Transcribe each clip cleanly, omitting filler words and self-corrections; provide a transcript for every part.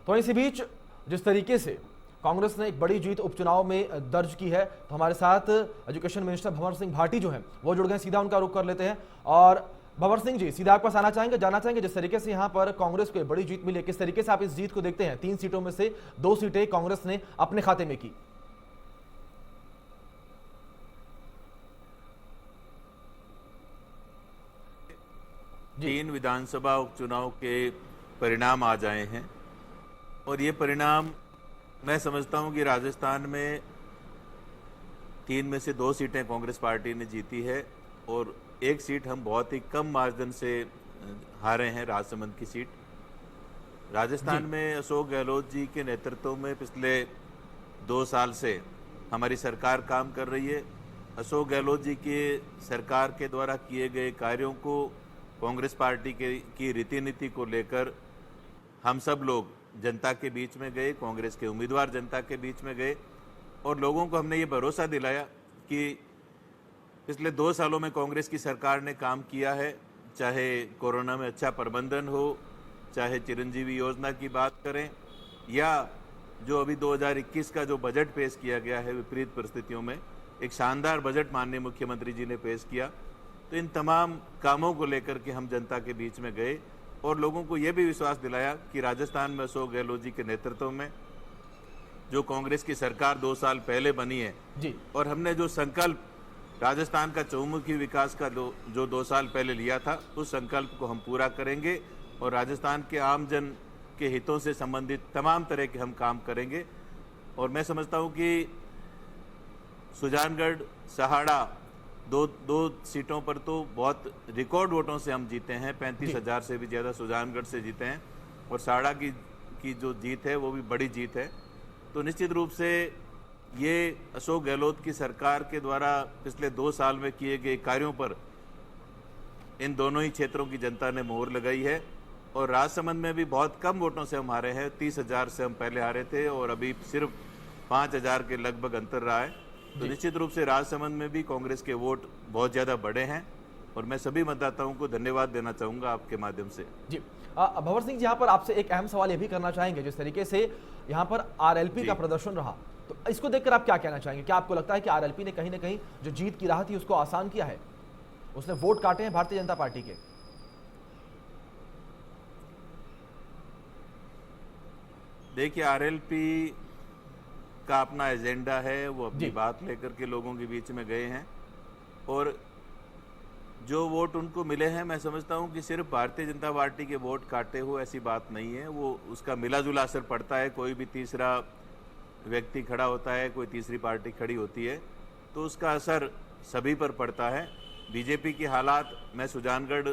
तो इसी बीच जिस तरीके से कांग्रेस ने एक बड़ी जीत उपचुनाव में दर्ज की है, तो हमारे साथ एजुकेशन मिनिस्टर भंवर सिंह भाटी जो है वो जुड़ गए। सीधा उनका रुख कर लेते हैं। और भंवर सिंह जी, सीधा आपके पास आना चाहेंगे, जानना चाहेंगे जिस तरीके से यहाँ पर कांग्रेस को बड़ी जीत मिली, किस तरीके से आप इस जीत को देखते हैं? 3 सीटों में से 2 सीटें कांग्रेस ने अपने खाते में की। तीन विधानसभा उपचुनाव के परिणाम आ जाए हैं और ये परिणाम मैं समझता हूं कि राजस्थान में 3 में से 2 सीटें कांग्रेस पार्टी ने जीती है और 1 सीट हम बहुत ही कम मार्जिन से हारे हैं, राजसमंद की सीट। राजस्थान में अशोक गहलोत जी के नेतृत्व में पिछले 2 साल से हमारी सरकार काम कर रही है। अशोक गहलोत जी के सरकार के द्वारा किए गए कार्यों को, कांग्रेस पार्टी की रीति नीति को लेकर हम सब लोग जनता के बीच में गए, कांग्रेस के उम्मीदवार जनता के बीच में गए और लोगों को हमने ये भरोसा दिलाया कि पिछले 2 सालों में कांग्रेस की सरकार ने काम किया है, चाहे कोरोना में अच्छा प्रबंधन हो, चाहे चिरंजीवी योजना की बात करें, या जो अभी 2021 का जो बजट पेश किया गया है विपरीत परिस्थितियों में, एक शानदार बजट माननीय मुख्यमंत्री जी ने पेश किया। तो इन तमाम कामों को लेकर के हम जनता के बीच में गए और लोगों को यह भी विश्वास दिलाया कि राजस्थान में अशोक गहलोत जी के नेतृत्व में जो कांग्रेस की सरकार 2 साल पहले बनी है जी, और हमने जो संकल्प राजस्थान का चहुमुखी विकास का जो 2 साल पहले लिया था, उस संकल्प को हम पूरा करेंगे और राजस्थान के आम जन के हितों से संबंधित तमाम तरह के हम काम करेंगे। और मैं समझता हूं कि सुजानगढ़, सहाड़ा, दो सीटों पर तो बहुत रिकॉर्ड वोटों से हम जीते हैं, 35,000 से भी ज़्यादा सुजानगढ़ से जीते हैं और सहाड़ा की जो जीत है वो भी बड़ी जीत है। तो निश्चित रूप से ये अशोक गहलोत की सरकार के द्वारा पिछले 2 साल में किए गए कार्यों पर इन दोनों ही क्षेत्रों की जनता ने मोहर लगाई है। और राजसमंद में भी बहुत कम वोटों से हम हारे हैं, 30,000 से हम पहले हारे थे और अभी सिर्फ 5,000 के लगभग अंतर रहा है। तो निश्चित रूप से राजसमंद में भी कांग्रेस के वोट बहुत ज़्यादा बढ़े हैं और मैं सभी मतदाताओं को धन्यवाद देना चाहूँगा आपके माध्यम से। जी, भंवर सिंह जी, यहाँ पर आपसे एक अहम सवाल ये भी करना चाहेंगे, जिस तरीके से यहाँ पर आरएलपी का प्रदर्शन रहा, तो इसको देखकर आप क्या कहना चाहेंगे? क्या आपको लगता है कि आरएलपी ने कहीं ना कहीं जो जीत की राह थी उसको आसान किया है? उसने वोट काटे हैं भारतीय जनता पार्टी के? देखिए, आरएलपी का अपना एजेंडा है, वो अपनी बात लेकर के लोगों के बीच में गए हैं और जो वोट उनको मिले हैं, मैं समझता हूं कि सिर्फ भारतीय जनता पार्टी के वोट काटे हो ऐसी बात नहीं है, वो उसका मिला जुला असर पड़ता है। कोई भी तीसरा व्यक्ति खड़ा होता है, कोई तीसरी पार्टी खड़ी होती है, तो उसका असर सभी पर पड़ता है। बीजेपी की हालात, मैं सुजानगढ़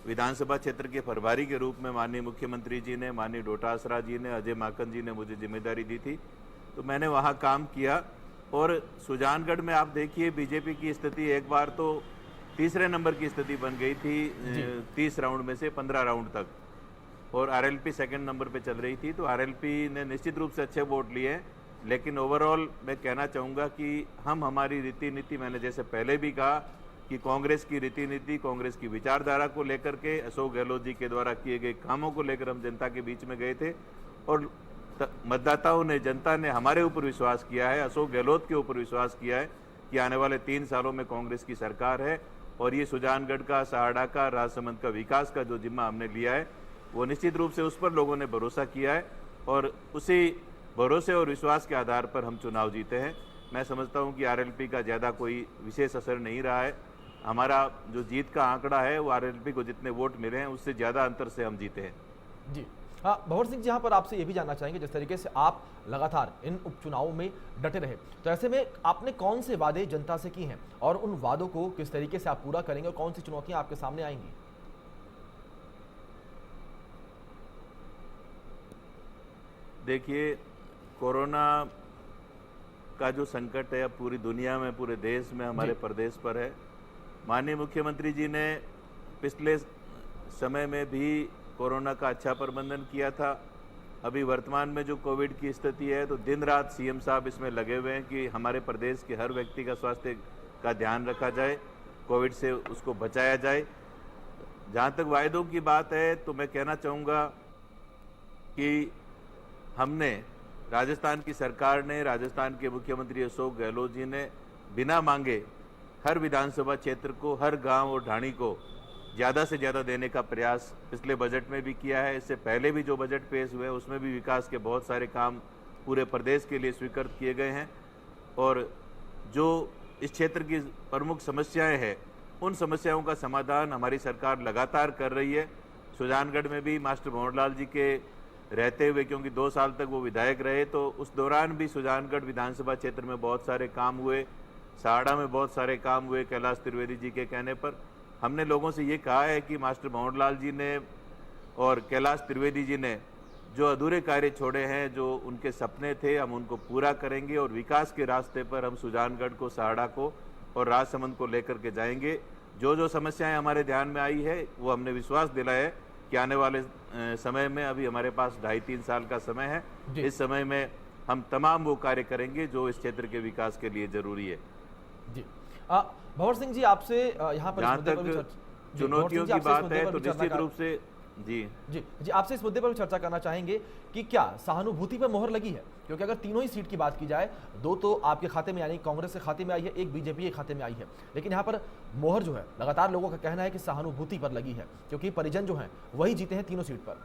विधानसभा क्षेत्र के प्रभारी के रूप में माननीय मुख्यमंत्री जी ने, माननीय डोटासरा जी ने, अजय माकन जी ने मुझे जिम्मेदारी दी थी, तो मैंने वहाँ काम किया और सुजानगढ़ में आप देखिए बीजेपी की स्थिति एक बार तो तीसरे नंबर की स्थिति बन गई थी 30 राउंड में से 15 राउंड तक, और आरएलपी सेकंड नंबर पे चल रही थी। तो आरएलपी ने निश्चित रूप से अच्छे वोट लिए, लेकिन ओवरऑल मैं कहना चाहूँगा कि हम हमारी रीति नीति, मैंने जैसे पहले भी कहा कि कांग्रेस की रीति नीति, कांग्रेस की विचारधारा को लेकर के, अशोक गहलोत जी के द्वारा किए गए कामों को लेकर हम जनता के बीच में गए थे और मतदाताओं ने, जनता ने हमारे ऊपर विश्वास किया है, अशोक गहलोत के ऊपर विश्वास किया है कि आने वाले 3 सालों में कांग्रेस की सरकार है और ये सुजानगढ़ का, सहाड़ा का, राजसमंद का विकास का जो जिम्मा हमने लिया है, वो निश्चित रूप से उस पर लोगों ने भरोसा किया है और उसी भरोसे और विश्वास के आधार पर हम चुनाव जीते हैं। मैं समझता हूँ कि आरएलपी का ज़्यादा कोई विशेष असर नहीं रहा है। हमारा जो जीत का आंकड़ा है वो आरएलपी को जितने वोट मिले हैं उससे ज़्यादा अंतर से हम जीते हैं। जी हाँ, भंवर सिंह जी, यहाँ पर आपसे ये भी जानना चाहेंगे, जिस तरीके से आप लगातार इन उपचुनावों में डटे रहे, तो ऐसे में आपने कौन से वादे जनता से की हैं और उन वादों को किस तरीके से आप पूरा करेंगे और कौन सी चुनौतियां आपके सामने आएंगी? देखिए, कोरोना का जो संकट है अब पूरी दुनिया में, पूरे देश में, हमारे प्रदेश पर है। माननीय मुख्यमंत्री जी ने पिछले समय में भी कोरोना का अच्छा प्रबंधन किया था। अभी वर्तमान में जो कोविड की स्थिति है, तो दिन रात सीएम साहब इसमें लगे हुए हैं कि हमारे प्रदेश के हर व्यक्ति का स्वास्थ्य का ध्यान रखा जाए, कोविड से उसको बचाया जाए। जहाँ तक वायदों की बात है, तो मैं कहना चाहूँगा कि हमने, राजस्थान की सरकार ने, राजस्थान के मुख्यमंत्री अशोक गहलोत जी ने बिना मांगे हर विधानसभा क्षेत्र को, हर गांव और ढाणी को ज़्यादा से ज़्यादा देने का प्रयास पिछले बजट में भी किया है। इससे पहले भी जो बजट पेश हुए उसमें भी विकास के बहुत सारे काम पूरे प्रदेश के लिए स्वीकृत किए गए हैं। और जो इस क्षेत्र की प्रमुख समस्याएं हैं, उन समस्याओं का समाधान हमारी सरकार लगातार कर रही है। सुजानगढ़ में भी मास्टर भंवरलाल जी के रहते हुए, क्योंकि 2 साल तक वो विधायक रहे, तो उस दौरान भी सुजानगढ़ विधानसभा क्षेत्र में बहुत सारे काम हुए, सहाड़ा में बहुत सारे काम हुए। कैलाश त्रिवेदी जी के कहने पर हमने लोगों से ये कहा है कि मास्टर भंवरलाल जी ने और कैलाश त्रिवेदी जी ने जो अधूरे कार्य छोड़े हैं, जो उनके सपने थे, हम उनको पूरा करेंगे और विकास के रास्ते पर हम सुजानगढ़ को, सहाड़ा को और राजसमंद को लेकर के जाएंगे। जो जो समस्याएं हमारे ध्यान में आई है, वो हमने विश्वास दिलाया है कि आने वाले समय में, अभी हमारे पास 2.5-3 साल का समय है, इस समय में हम तमाम वो कार्य करेंगे जो इस क्षेत्र के विकास के लिए जरूरी है। जी, भंवर सिंह जी, आपसे यहाँ पर जहाँ तक चुनौतियों की बात है तो निश्चित रूप से जी आपसे इस मुद्दे पर भी चर्चा करना चाहेंगे कि क्या सहानुभूति पर मोहर लगी है? क्योंकि अगर तीनों ही सीट की बात की जाए, 2 तो आपके खाते में यानी कांग्रेस के खाते में आई है, 1 बीजेपी के खाते में आई है, लेकिन यहाँ पर मोहर जो है लगातार लोगों का कहना है कि सहानुभूति पर लगी है, क्योंकि परिजन जो हैं वही जीते हैं तीनों सीट पर।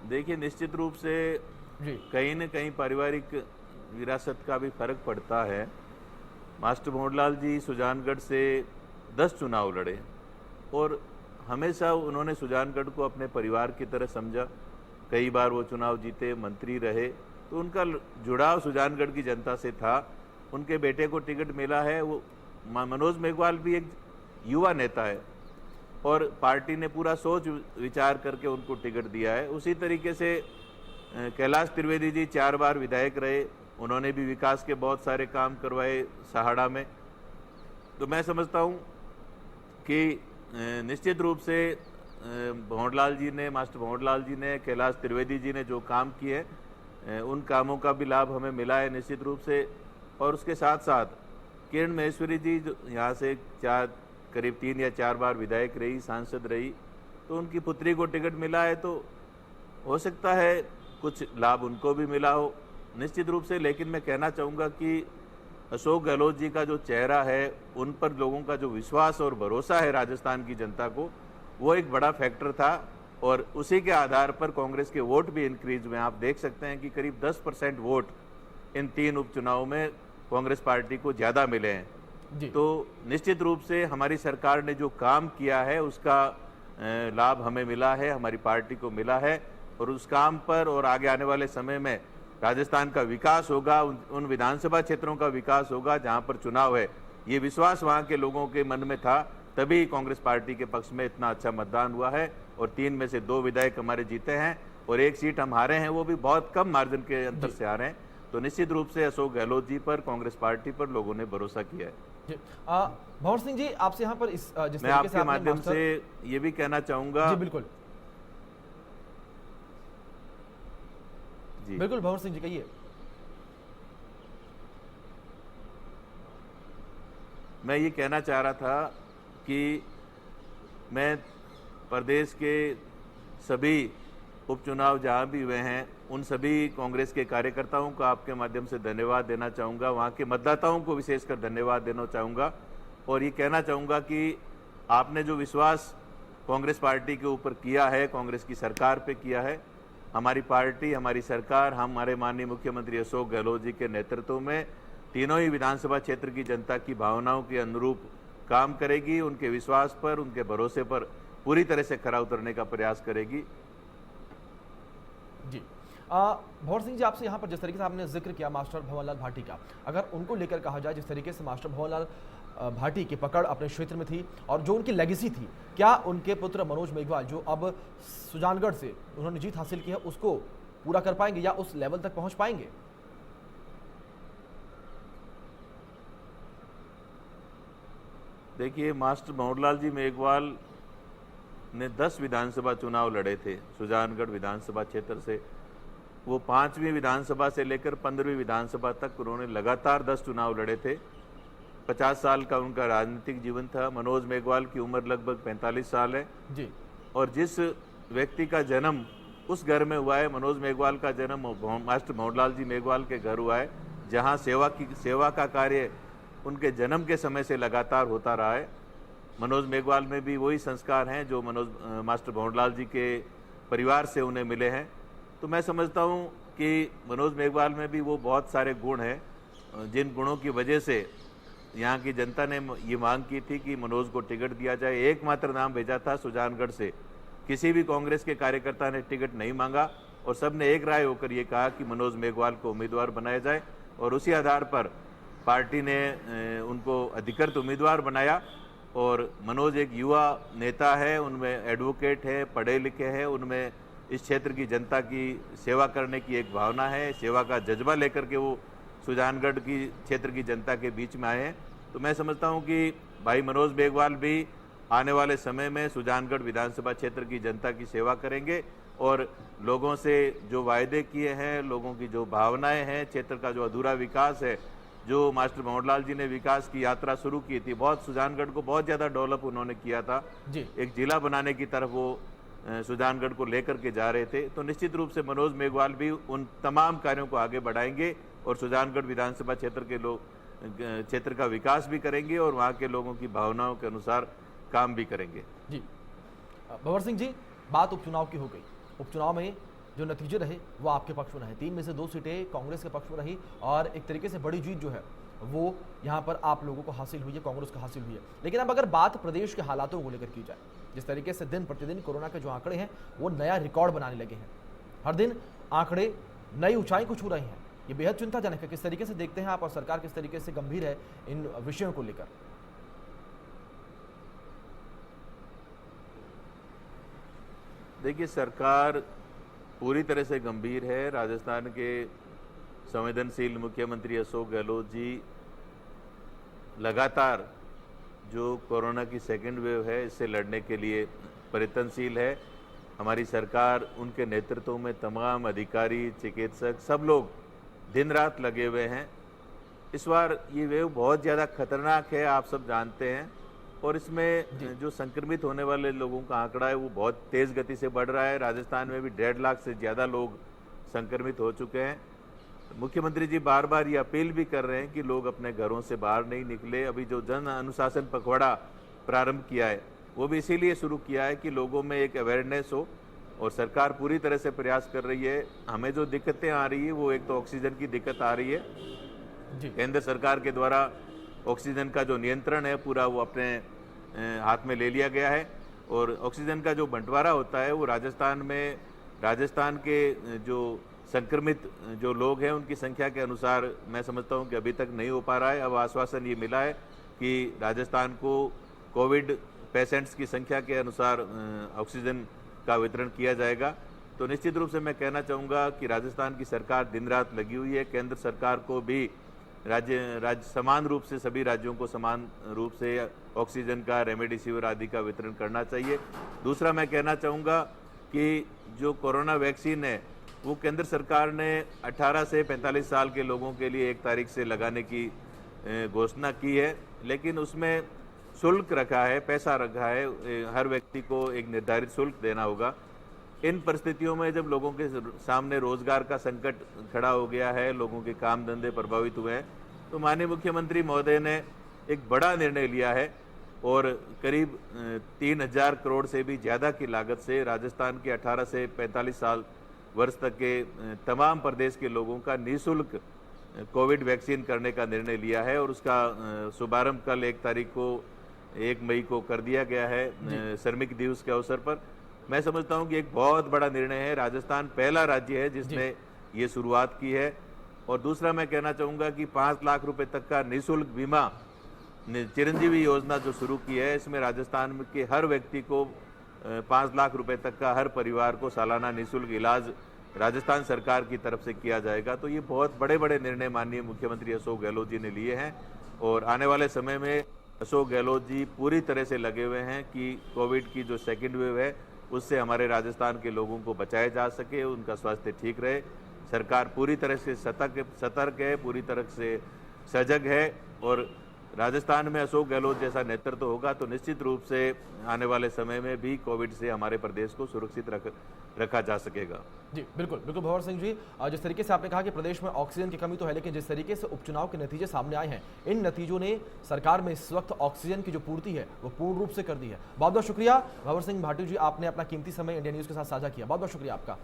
देखिए, निश्चित रूप से कहीं न कहीं पारिवारिक विरासत का भी फर्क पड़ता है। मास्टर भंवरलाल जी सुजानगढ़ से 10 चुनाव लड़े और हमेशा उन्होंने सुजानगढ़ को अपने परिवार की तरह समझा। कई बार वो चुनाव जीते, मंत्री रहे, तो उनका जुड़ाव सुजानगढ़ की जनता से था। उनके बेटे को टिकट मिला है। वो मनोज मेघवाल भी एक युवा नेता है और पार्टी ने पूरा सोच विचार करके उनको टिकट दिया है। उसी तरीके से कैलाश त्रिवेदी जी 4 बार विधायक रहे, उन्होंने भी विकास के बहुत सारे काम करवाए सहाड़ा में। तो मैं समझता हूँ कि निश्चित रूप से भंवरलाल जी ने, मास्टर भंवरलाल जी ने, कैलाश त्रिवेदी जी ने जो काम किए, उन कामों का भी लाभ हमें मिला है निश्चित रूप से। और उसके साथ साथ किरण महेश्वरी जी जो यहाँ से करीब 3 या 4 बार विधायक रही, सांसद रही, तो उनकी पुत्री को टिकट मिला है, तो हो सकता है कुछ लाभ उनको भी मिला हो निश्चित रूप से। लेकिन मैं कहना चाहूँगा कि अशोक गहलोत जी का जो चेहरा है, उन पर लोगों का जो विश्वास और भरोसा है राजस्थान की जनता को, वो एक बड़ा फैक्टर था और उसी के आधार पर कांग्रेस के वोट भी इंक्रीज हुए। आप देख सकते हैं कि करीब 10% वोट इन 3 उपचुनाव में कांग्रेस पार्टी को ज़्यादा मिले हैं। तो निश्चित रूप से हमारी सरकार ने जो काम किया है उसका लाभ हमें मिला है, हमारी पार्टी को मिला है और उस काम पर और आगे आने वाले समय में राजस्थान का विकास होगा, उन विधानसभा क्षेत्रों का विकास होगा जहां पर चुनाव है। ये विश्वास वहां के लोगों के मन में था, तभी कांग्रेस पार्टी के पक्ष में इतना अच्छा मतदान हुआ है और 3 में से 2 विधायक हमारे जीते हैं और 1 सीट हम हारे हैं, वो भी बहुत कम मार्जिन के अंतर से हारे हैं। तो निश्चित रूप से अशोक गहलोत जी पर, कांग्रेस पार्टी पर लोगों ने भरोसा किया है। भंवर सिंह जी, आपसे यहाँ पर जिस मैं आपके माध्यम से ये भी कहना चाहूंगा। बिल्कुल बिल्कुल, भंवर सिंह जी कहिए। मैं ये कहना चाह रहा था कि मैं प्रदेश के सभी उपचुनाव जहाँ भी हुए हैं, उन सभी कांग्रेस के कार्यकर्ताओं को आपके माध्यम से धन्यवाद देना चाहूँगा, वहाँ के मतदाताओं को विशेषकर धन्यवाद देना चाहूँगा और ये कहना चाहूँगा कि आपने जो विश्वास कांग्रेस पार्टी के ऊपर किया है, कांग्रेस की सरकार पे किया है, हमारी पार्टी, हमारी सरकार, हमारे माननीय मुख्यमंत्री अशोक गहलोत जी के नेतृत्व में तीनों ही विधानसभा क्षेत्र की जनता की भावनाओं के अनुरूप काम करेगी, उनके विश्वास पर, उनके भरोसे पर पूरी तरह से खरा उतरने का प्रयास करेगी। जी, भंवर सिंह जी, आपसे यहाँ पर जिस तरीके से आपने जिक्र किया मास्टर भंवरलाल भाटी का, अगर उनको लेकर कहा जाए, जिस तरीके से मास्टर भंवरलाल भाटी की पकड़ अपने क्षेत्र में थी और जो उनकी लेगेसी थी, क्या उनके पुत्र मनोज मेघवाल जो अब सुजानगढ़ से उन्होंने जीत हासिल की है, उसको पूरा कर पाएंगे या उस लेवल तक पहुंच पाएंगे? देखिए, मास्टर भंवरलाल जी मेघवाल ने 10 विधानसभा चुनाव लड़े थे सुजानगढ़ विधानसभा क्षेत्र से। वो 5वीं विधानसभा से लेकर 15वीं विधानसभा तक उन्होंने लगातार 10 चुनाव लड़े थे 50 साल का उनका राजनीतिक जीवन था। मनोज मेघवाल की उम्र लगभग 45 साल है जी। और जिस व्यक्ति का जन्म उस घर में हुआ है, मनोज मेघवाल का जन्म मास्टर भंवरलाल जी मेघवाल के घर हुआ है, जहां सेवा का कार्य उनके जन्म के समय से लगातार होता रहा है। मनोज मेघवाल में भी वही संस्कार हैं जो मास्टर भंवरलाल जी के परिवार से उन्हें मिले हैं। तो मैं समझता हूं कि मनोज मेघवाल में भी वो बहुत सारे गुण हैं जिन गुणों की वजह से यहाँ की जनता ने ये मांग की थी कि मनोज को टिकट दिया जाए। एकमात्र नाम भेजा था सुजानगढ़ से, किसी भी कांग्रेस के कार्यकर्ता ने टिकट नहीं मांगा और सबने एक राय होकर ये कहा कि मनोज मेघवाल को उम्मीदवार बनाया जाए और उसी आधार पर पार्टी ने उनको अधिकृत उम्मीदवार बनाया। और मनोज एक युवा नेता है, उनमें एडवोकेट है, पढ़े लिखे हैं, उनमें इस क्षेत्र की जनता की सेवा करने की एक भावना है, सेवा का जज्बा लेकर के वो सुजानगढ़ की क्षेत्र की जनता के बीच में आए हैं। तो मैं समझता हूं कि भाई मनोज मेघवाल भी आने वाले समय में सुजानगढ़ विधानसभा क्षेत्र की जनता की सेवा करेंगे और लोगों से जो वायदे किए हैं, लोगों की जो भावनाएं हैं, क्षेत्र का जो अधूरा विकास है, जो मास्टर भंवरलाल जी ने विकास की यात्रा शुरू की थी, बहुत सुजानगढ़ को बहुत ज़्यादा डेवलप उन्होंने किया था जी। एक जिला बनाने की तरफ वो सुजानगढ़ को लेकर के जा रहे थे। तो निश्चित रूप से मनोज मेघवाल भी उन तमाम कार्यों को आगे बढ़ाएंगे और सुजानगढ़ विधानसभा क्षेत्र का विकास भी करेंगे और वहाँ के लोगों की भावनाओं के अनुसार काम भी करेंगे। जी भंवर सिंह जी, बात उपचुनाव की हो गई। उपचुनाव में जो नतीजे रहे वो आपके पक्ष में रहे, 3 में से 2 सीटें कांग्रेस के पक्ष में रही और एक तरीके से बड़ी जीत जो है वो यहाँ पर आप लोगों को हासिल हुई है, कांग्रेस को हासिल हुई है। लेकिन अब अगर बात प्रदेश के हालातों को लेकर की जाए, जिस तरीके से दिन प्रतिदिन कोरोना के जो आंकड़े हैं वो नया रिकॉर्ड बनाने लगे हैं, हर दिन आंकड़े नई ऊंचाई को छू रहे हैं, ये बेहद चिंताजनक है। किस तरीके से देखते हैं आप और सरकार किस तरीके से गंभीर है इन विषयों को लेकर? देखिए, सरकार पूरी तरह से गंभीर है। राजस्थान के संवेदनशील मुख्यमंत्री अशोक गहलोत जी लगातार जो कोरोना की सेकेंड वेव है इससे लड़ने के लिए प्रयत्नशील है। हमारी सरकार, उनके नेतृत्व में तमाम अधिकारी, चिकित्सक, सब लोग दिन रात लगे हुए हैं। इस बार ये वेव बहुत ज़्यादा खतरनाक है, आप सब जानते हैं, और इसमें जो संक्रमित होने वाले लोगों का आंकड़ा है वो बहुत तेज़ गति से बढ़ रहा है। राजस्थान में भी 1.5 लाख से ज़्यादा लोग संक्रमित हो चुके हैं। मुख्यमंत्री जी बार बार ये अपील भी कर रहे हैं कि लोग अपने घरों से बाहर नहीं निकले। अभी जो जन अनुशासन पखवाड़ा प्रारंभ किया है वो भी इसीलिए शुरू किया है कि लोगों में एक अवेयरनेस हो, और सरकार पूरी तरह से प्रयास कर रही है। हमें जो दिक्कतें आ रही है वो एक तो ऑक्सीजन की दिक्कत आ रही है जी। केंद्र सरकार के द्वारा ऑक्सीजन का जो नियंत्रण है पूरा वो अपने हाथ में ले लिया गया है, और ऑक्सीजन का जो बंटवारा होता है वो राजस्थान के जो संक्रमित जो लोग हैं उनकी संख्या के अनुसार मैं समझता हूं कि अभी तक नहीं हो पा रहा है। अब आश्वासन ये मिला है कि राजस्थान को कोविड पेशेंट्स की संख्या के अनुसार ऑक्सीजन का वितरण किया जाएगा। तो निश्चित रूप से मैं कहना चाहूँगा कि राजस्थान की सरकार दिन रात लगी हुई है। केंद्र सरकार को भी राज्य समान रूप से, सभी राज्यों को समान रूप से ऑक्सीजन का, रेमडेसिविर आदि का वितरण करना चाहिए। दूसरा मैं कहना चाहूँगा कि जो कोरोना वैक्सीन है वो केंद्र सरकार ने 18 से 45 साल के लोगों के लिए 1 तारीख से लगाने की घोषणा की है, लेकिन उसमें शुल्क रखा है, पैसा रखा है, हर व्यक्ति को एक निर्धारित शुल्क देना होगा। इन परिस्थितियों में जब लोगों के सामने रोजगार का संकट खड़ा हो गया है, लोगों के काम धंधे प्रभावित हुए हैं, तो माननीय मुख्यमंत्री महोदय ने एक बड़ा निर्णय लिया है और करीब 3000 करोड़ से भी ज़्यादा की लागत से राजस्थान के 18 से 45 साल वर्ष तक के तमाम प्रदेश के लोगों का निःशुल्क कोविड वैक्सीन करने का निर्णय लिया है, और उसका शुभारंभ कल 1 मई को कर दिया गया है श्रमिक दिवस के अवसर पर। मैं समझता हूं कि एक बहुत बड़ा निर्णय है। राजस्थान पहला राज्य है जिसने ये शुरुआत की है। और दूसरा मैं कहना चाहूँगा कि 5 लाख रुपए तक का निःशुल्क बीमा चिरंजीवी योजना जो शुरू की है, इसमें राजस्थान के हर व्यक्ति को 5 लाख रुपए तक का, हर परिवार को सालाना निःशुल्क इलाज राजस्थान सरकार की तरफ से किया जाएगा। तो ये बहुत बड़े बड़े निर्णय माननीय मुख्यमंत्री अशोक गहलोत जी ने लिए हैं, और आने वाले समय में अशोक गहलोत जी पूरी तरह से लगे हुए हैं कि कोविड की जो सेकेंड वेव है उससे हमारे राजस्थान के लोगों को बचाया जा सके, उनका स्वास्थ्य ठीक रहे। सरकार पूरी तरह से सतर्क है, पूरी तरह से सजग है, और राजस्थान में अशोक गहलोत जैसा नेतृत्व होगा तो निश्चित रूप से आने वाले समय में भी कोविड से हमारे प्रदेश को सुरक्षित रखा जा सकेगा। जी बिल्कुल बिल्कुल भंवर सिंह जी, जिस तरीके से आपने कहा कि प्रदेश में ऑक्सीजन की कमी तो है, लेकिन जिस तरीके से उपचुनाव के नतीजे सामने आए हैं, इन नतीजों ने सरकार में इस वक्त ऑक्सीजन की जो पूर्ति है वो पूर्ण रूप से कर दी है। बहुत बहुत शुक्रिया भंवर सिंह भाटी जी, आपने अपना कीमती समय इंडिया न्यूज़ के साथ साझा किया। बहुत बहुत शुक्रिया आपका।